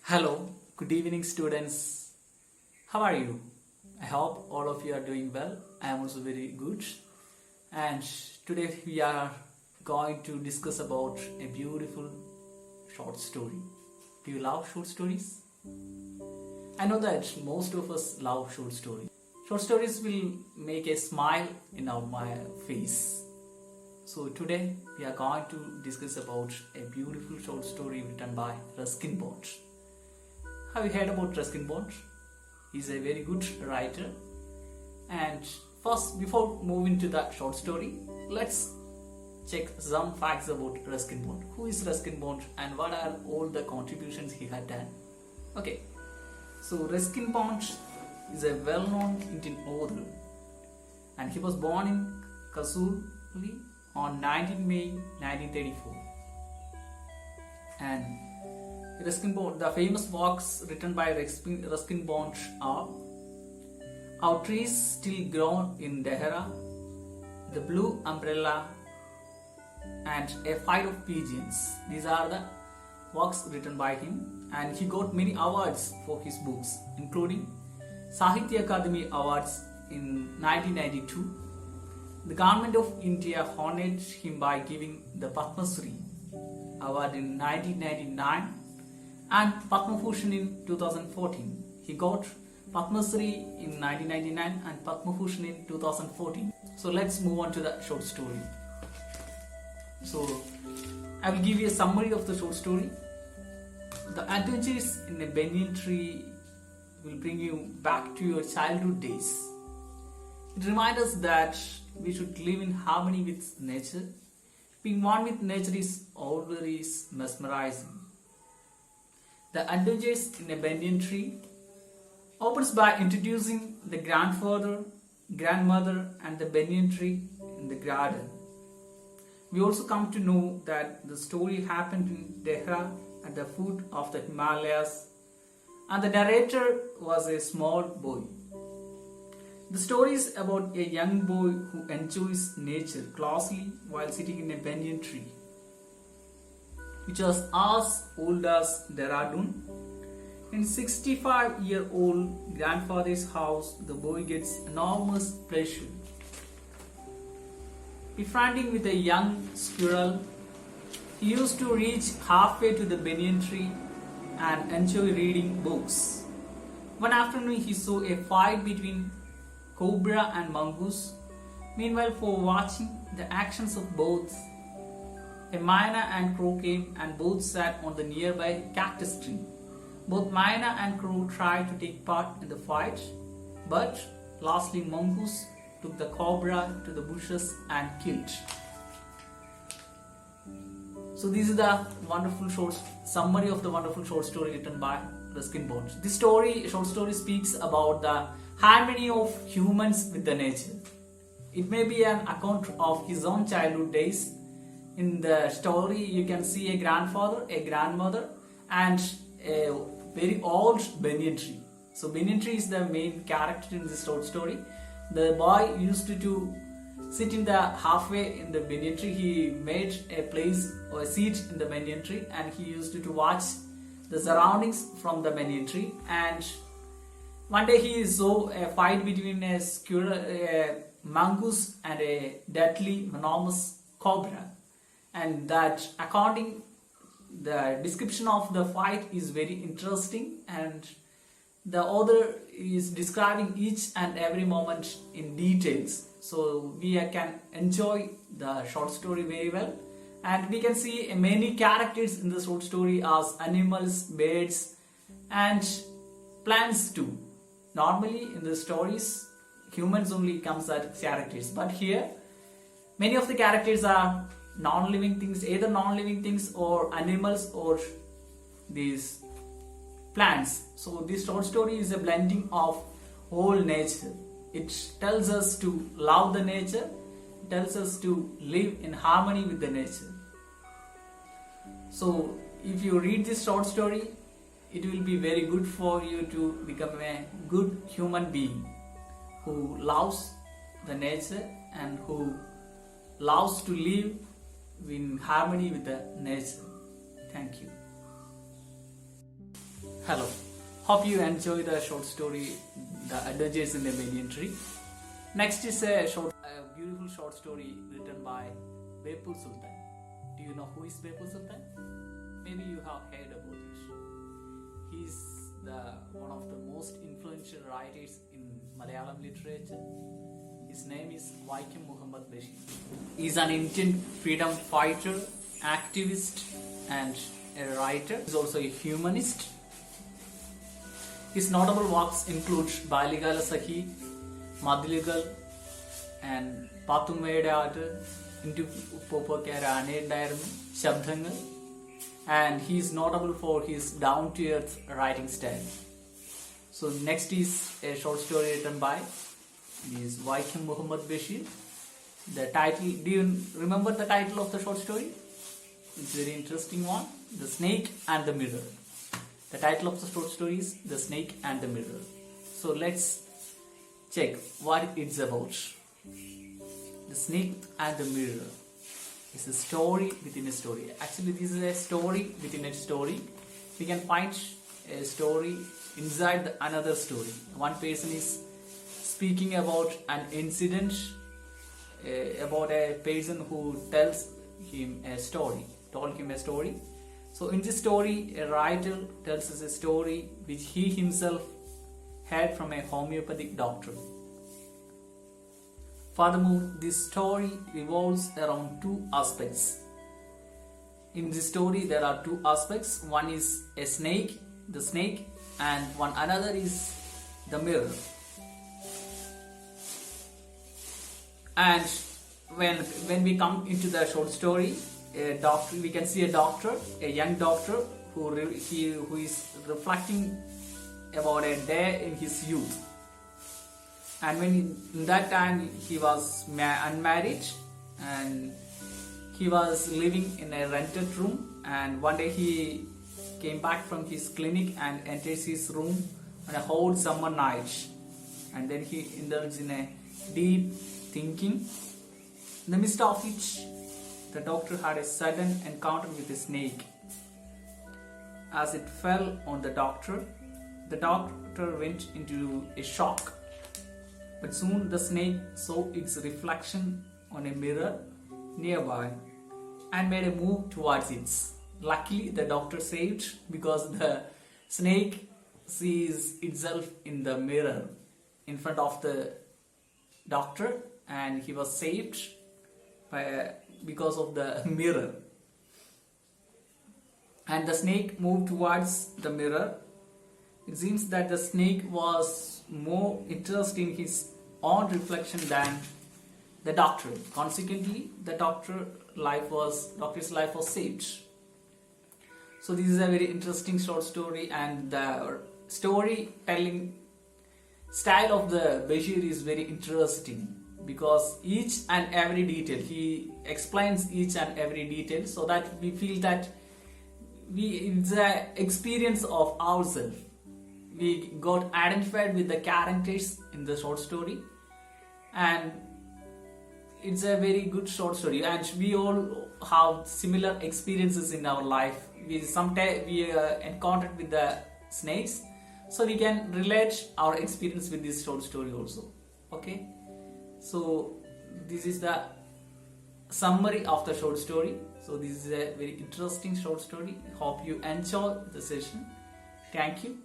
Hello, good evening, students. How are you? I hope all of you are doing well. I am also very good. And today we are going to discuss about a beautiful short story. Do you love short stories? I know that most of us love short stories. Short stories will make a smile in my face. So today we are going to discuss about a beautiful short story written by Ruskin Bond. Have you heard about Ruskin Bond? He's a very good writer. And first, before moving to the short story, let's check some facts about Ruskin Bond. Who is Ruskin Bond and what are all the contributions he had done? Okay, so Ruskin Bond is a well-known Indian author, and he was born in Kasuri on 19 May 1934. And Ruskin Bond, the famous works written by Ruskin Bond are Our Trees Still Grow in Dehra, The Blue Umbrella, and A Fight of Pigeons. These are the works written by him, and he got many awards for his books, including Sahitya Akademi Awards in 1992. The Government of India honored him by giving the Padma Shri Award in 1999 and Padma Bhushan in 2014. He got Padma Shri in 1999 and Padma Bhushan in 2014. So let's move on to the short story. So I will give you a summary of the short story. The adventures in a banyan tree will bring you back to your childhood days. It reminds us that we should live in harmony with nature. Being one with nature is always mesmerizing. The Adventures in a Banyan Tree opens by introducing the grandfather, grandmother and the banyan tree in the garden. We also come to know that the story happened in Dehra at the foot of the Himalayas, and the narrator was a small boy. The story is about a young boy who enjoys nature closely while sitting in a banyan tree, which was as old as Dehradun. In 65-year-old grandfather's house, the boy gets enormous pleasure befriending with a young squirrel. He used to reach halfway to the banyan tree and enjoy reading books. One afternoon, he saw a fight between cobra and mongoose. Meanwhile, for watching the actions of both, a myna and crow came and both sat on the nearby cactus tree. Both myna and crow tried to take part in the fight, but lastly mongoose took the cobra to the bushes and killed. So this is the wonderful short summary of the wonderful short story written by Ruskin Bond. This short story speaks about the harmony of humans with the nature. It may be an account of his own childhood days. In the story, you can see a grandfather, a grandmother, and a very old banyan tree. So banyan tree is the main character in this short story. The boy used to sit in the halfway in the banyan tree. He made a place or a seat in the banyan tree, and he used to watch the surroundings from the banyan tree. And one day he saw a fight between a squirrel, a mongoose, and a deadly enormous cobra. And that according the description of the fight is very interesting, and the author is describing each and every moment in details, so we can enjoy the short story very well. And we can see many characters in the short story as animals, birds and plants too. Normally in the stories humans only comes as characters, but here many of the characters are non-living things, either non-living things or animals or these plants. So this short story is a blending of whole nature. It tells us to love the nature, it tells us to live in harmony with the nature. So if you read this short story, it will be very good for you to become a good human being who loves the nature and who loves to live in harmony with the nature. Thank you. Hello. Hope you enjoy the short story, The Adventures in the Banyan Tree. Next is a beautiful short story written by Bepul Sultan. Do you know who is Bepul Sultan? Maybe you have heard about it. He is one of the most influential writers in Malayalam literature. His name is Vaikom Muhammad Bashir. He is an Indian freedom fighter, activist, and a writer. He is also a humanist. His notable works include Baligala Sakhi, Madiligal, and Pathummayude Aattu, Indu Poppokare Aneyundaayirunnu, Shabdangal, and he is notable for his down-to-earth writing style. So next is a short story written by Vaikom Muhammad Bashir. The title, do you remember the title of the short story? It's a very interesting one, The Snake and the Mirror. The title of the short story is The Snake and the Mirror. So let's check what it's about. The Snake and the Mirror is a story within a story. Actually, this is a story within a story. We can find a story inside another story. One person is speaking about an incident, about a person who told him a story. So in this story, a writer tells us a story which he himself heard from a homeopathic doctor. Furthermore, this story revolves around two aspects. In this story, there are two aspects. One is a snake, the snake, and another is the mirror. And when we come into the short story, a doctor, we can see a young doctor who is reflecting about a day in his youth. And in that time he was unmarried and he was living in a rented room, and one day he came back from his clinic and enters his room on a hot summer night, and then he indulged in a deep thinking, in the midst of which the doctor had a sudden encounter with a snake. As it fell on the doctor went into a shock. But soon the snake saw its reflection on a mirror nearby and made a move towards it. Luckily, the doctor saved, because the snake sees itself in the mirror in front of the doctor, and he was saved because of the mirror. And the snake moved towards the mirror. It seems that the snake was more interested in his own reflection than the doctor. Consequently, the doctor's life was saved. So this is a very interesting short story, and the storytelling style of the Bashir is very interesting, because each and every detail, he explains each and every detail, so that we feel that it's an experience of ourselves. We got identified with the characters in the short story, and it's a very good short story, and we all have similar experiences in our life. Sometimes we encountered with the snakes, so we can relate our experience with this short story also. Okay, so this is the summary of the short story. So this is a very interesting short story. Hope you enjoy the session. Thank you.